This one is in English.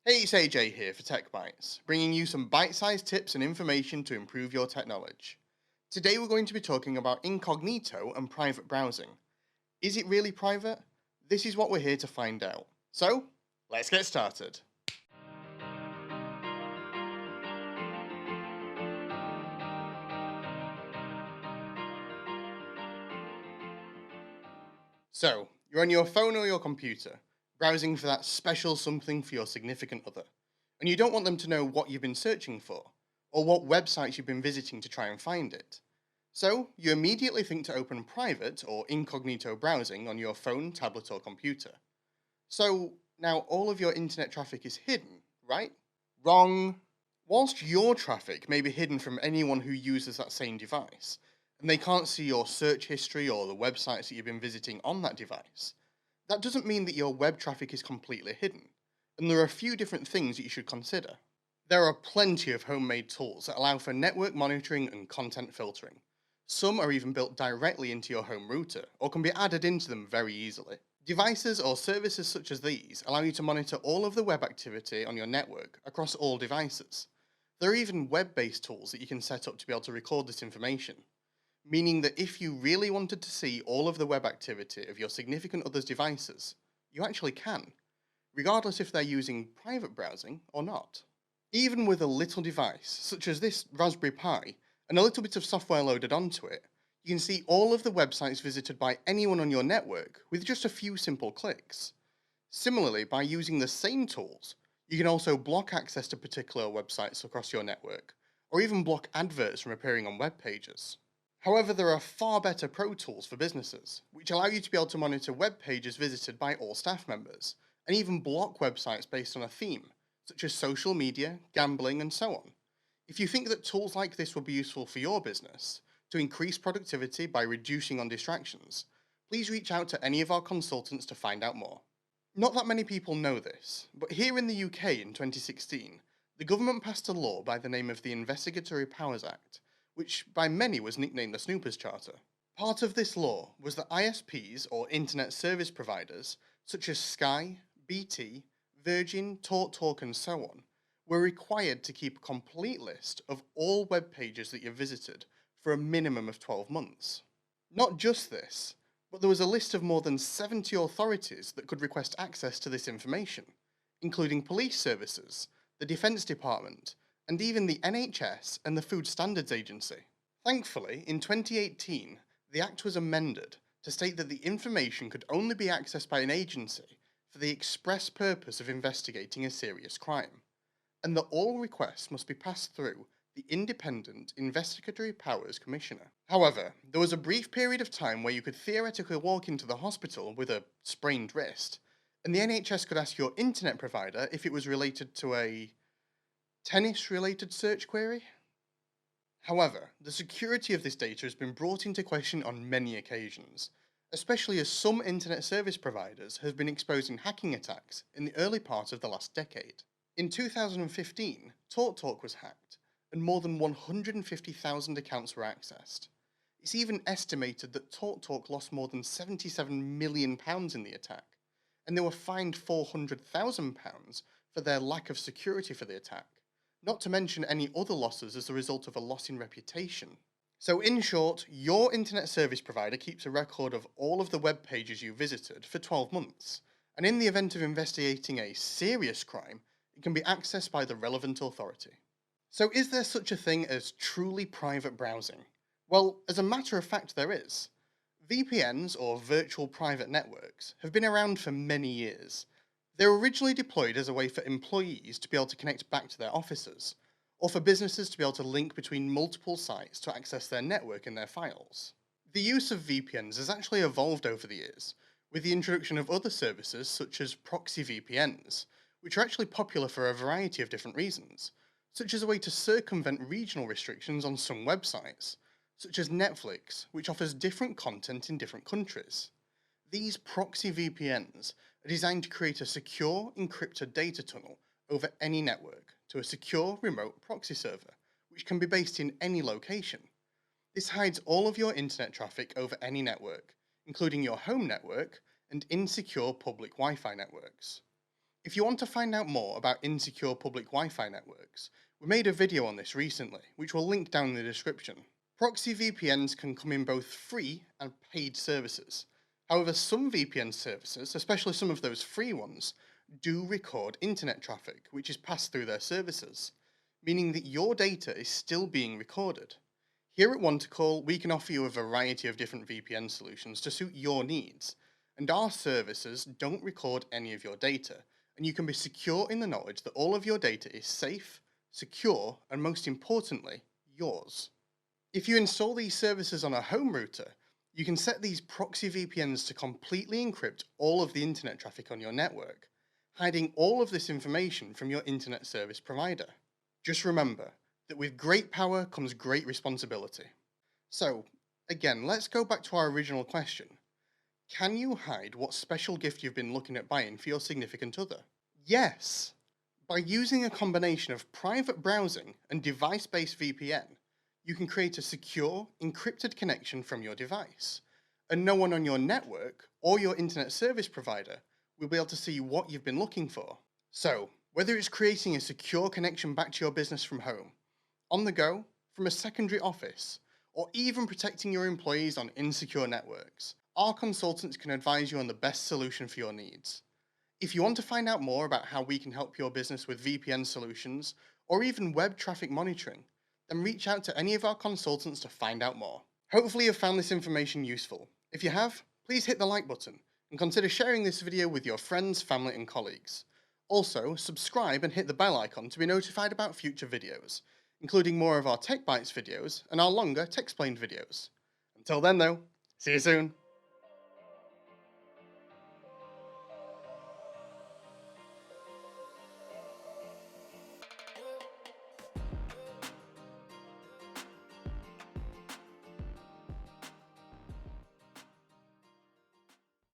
Hey, it's AJ here for Tech Bytes, bringing you some bite-sized tips and information to improve your tech knowledge. Today we're going to be talking about incognito and private browsing. Is it really private? This is what we're here to find out. So, let's get started. So, you're on your phone or your computer, browsing for that special something for your significant other, and you don't want them to know what you've been searching for, or what websites you've been visiting to try and find it. So, you immediately think to open private or incognito browsing on your phone, tablet, or computer. So, now all of your internet traffic is hidden, right? Wrong. Whilst your traffic may be hidden from anyone who uses that same device, and they can't see your search history or the websites that you've been visiting on that device, that doesn't mean that your web traffic is completely hidden. And there are a few different things that you should consider. There are plenty of homemade tools that allow for network monitoring and content filtering. Some are even built directly into your home router, or can be added into them very easily. Devices or services such as these allow you to monitor all of the web activity on your network across all devices. There are even web-based tools that you can set up to be able to record this information, meaning that if you really wanted to see all of the web activity of your significant other's devices, you actually can, regardless if they're using private browsing or not. Even with a little device, such as this Raspberry Pi, and a little bit of software loaded onto it, you can see all of the websites visited by anyone on your network with just a few simple clicks. Similarly, by using the same tools, you can also block access to particular websites across your network, or even block adverts from appearing on web pages. However, there are far better pro tools for businesses, which allow you to be able to monitor web pages visited by all staff members, and even block websites based on a theme, such as social media, gambling, and so on. If you think that tools like this will be useful for your business to increase productivity by reducing on distractions, please reach out to any of our consultants to find out more. Not that many people know this, but here in the UK in 2016, the government passed a law by the name of the Investigatory Powers Act, which by many was nicknamed the Snoopers Charter. Part of this law was that ISPs, or internet service providers, such as Sky, BT, Virgin, TalkTalk, and so on, were required to keep a complete list of all web pages that you visited for a minimum of 12 months. Not just this, but there was a list of more than 70 authorities that could request access to this information, including police services, the Defence Department, and even the NHS and the Food Standards Agency. Thankfully, in 2018, the Act was amended to state that the information could only be accessed by an agency for the express purpose of investigating a serious crime, and that all requests must be passed through the Independent Investigatory Powers Commissioner. However, there was a brief period of time where you could theoretically walk into the hospital with a sprained wrist, and the NHS could ask your internet provider if it was related to a tennis related search query. However, the security of this data has been brought into question on many occasions, especially as some internet service providers have been exposing hacking attacks in the early part of the last decade. In 2015, TalkTalk was hacked, and more than 150,000 accounts were accessed. It's even estimated that TalkTalk lost more than £77 million in the attack, and they were fined £400,000 for their lack of security for the attack, not to mention any other losses as a result of a loss in reputation. So in short, your internet service provider keeps a record of all of the web pages you visited for 12 months, and in the event of investigating a serious crime, it can be accessed by the relevant authority. So is there such a thing as truly private browsing? Well, as a matter of fact, there is. VPNs, or virtual private networks, have been around for many years. They were originally deployed as a way for employees to be able to connect back to their offices, or for businesses to be able to link between multiple sites to access their network and their files. The use of VPNs has actually evolved over the years, with the introduction of other services such as proxy VPNs, which are actually popular for a variety of different reasons, such as a way to circumvent regional restrictions on some websites, such as Netflix, which offers different content in different countries. These proxy VPNs are designed to create a secure, encrypted data tunnel over any network to a secure remote proxy server, which can be based in any location. This hides all of your internet traffic over any network, including your home network and insecure public Wi-Fi networks. If you want to find out more about insecure public Wi-Fi networks, we made a video on this recently, which we'll link down in the description. Proxy VPNs can come in both free and paid services. However, some VPN services, especially some of those free ones, do record internet traffic, which is passed through their services, meaning that your data is still being recorded. Here at Wantacall, we can offer you a variety of different VPN solutions to suit your needs, and our services don't record any of your data, and you can be secure in the knowledge that all of your data is safe, secure, and most importantly, yours. If you install these services on a home router, you can set these proxy VPNs to completely encrypt all of the internet traffic on your network, hiding all of this information from your internet service provider. Just remember that with great power comes great responsibility. So, again, let's go back to our original question. Can you hide what special gift you've been looking at buying for your significant other? Yes! By using a combination of private browsing and device-based VPN, you can create a secure, encrypted connection from your device, and no one on your network or your internet service provider will be able to see what you've been looking for. So, whether it's creating a secure connection back to your business from home, on the go, from a secondary office, or even protecting your employees on insecure networks, our consultants can advise you on the best solution for your needs. If you want to find out more about how we can help your business with VPN solutions, or even web traffic monitoring, then reach out to any of our consultants to find out more. Hopefully you've found this information useful. If you have, please hit the like button, and consider sharing this video with your friends, family and colleagues. Also, subscribe and hit the bell icon to be notified about future videos, including more of our Tech Bytes videos and our longer Techsplained videos. Until then though, see you soon!